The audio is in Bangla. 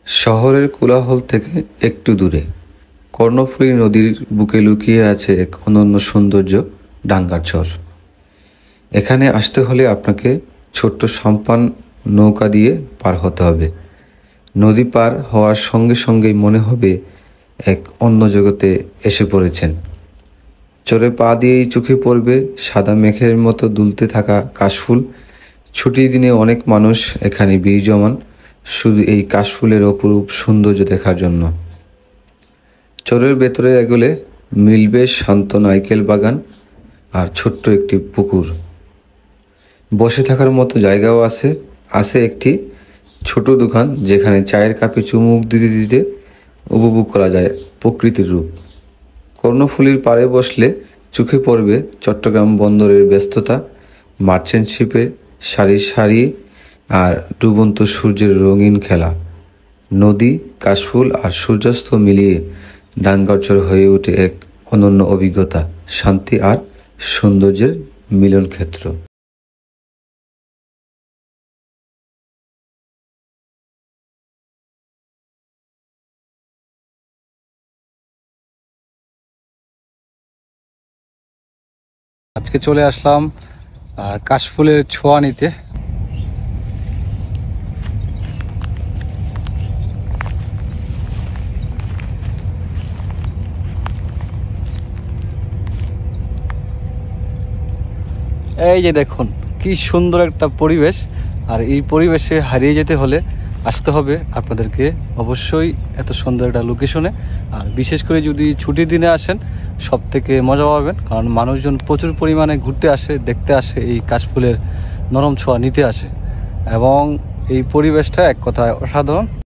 শহরের কোলাহল থেকে একটু দূরে কর্ণফুলী নদীর বুকে লুকিয়ে আছে এক অনন্য সৌন্দর্য ডাঙ্গারচর। এখানে আসতে হলে আপনাকে ছোট্ট সাম্পান নৌকা দিয়ে পার হতে হবে। নদী পার হওয়ার সঙ্গে সঙ্গেই মনে হবে এক অন্য জগতে এসে পড়েছেন। চরে পা দিয়েই চোখে পড়বে সাদা মেঘের মতো দুলতে থাকা কাশফুল। ছুটির দিনে অনেক মানুষ এখানে ভিড় জমান শুধু এই কাশফুলের অপরূপ সৌন্দর্য দেখার জন্য। চরের ভেতরে এগোলে মিলবে শান্ত নারকেল বাগান আর ছোট্ট একটি পুকুর। বসে থাকার মতো জায়গাও আছে একটি ছোট দোকান যেখানে চায়ের কাপে চুমুক দিতে দিতে উপভোগ করা যায় প্রকৃতির রূপ। কর্ণফুলীর পাড়ে বসলে চোখে পড়বে চট্টগ্রাম বন্দরের ব্যস্ততা, মার্চেন্ট শিপের সারি সারি আর ডুবন্ত সূর্যের রঙিন খেলা। নদী, কাশফুল আর সূর্যাস্ত মিলিয়ে ডাঙ্গারচর হয়ে ওঠে এক অনন্য অভিজ্ঞতা, শান্তি আর সৌন্দর্যের মিলন ক্ষেত্র। আজকে চলে আসলাম কাশফুলের ছোঁয়া নিতে। এই যে দেখুন কি সুন্দর একটা পরিবেশ, আর এই পরিবেশে হারিয়ে যেতে হলে আসতে হবে আপনাদেরকে অবশ্যই এত সুন্দর একটা লোকেশনে। আর বিশেষ করে যদি ছুটির দিনে আসেন সব থেকে মজা পাবেন, কারণ মানুষজন প্রচুর পরিমাণে ঘুরতে আসে, দেখতে আসে, এই কাশফুলের নরম ছোঁয়া নিতে আসে, এবং এই পরিবেশটা এক কথায় অসাধারণ।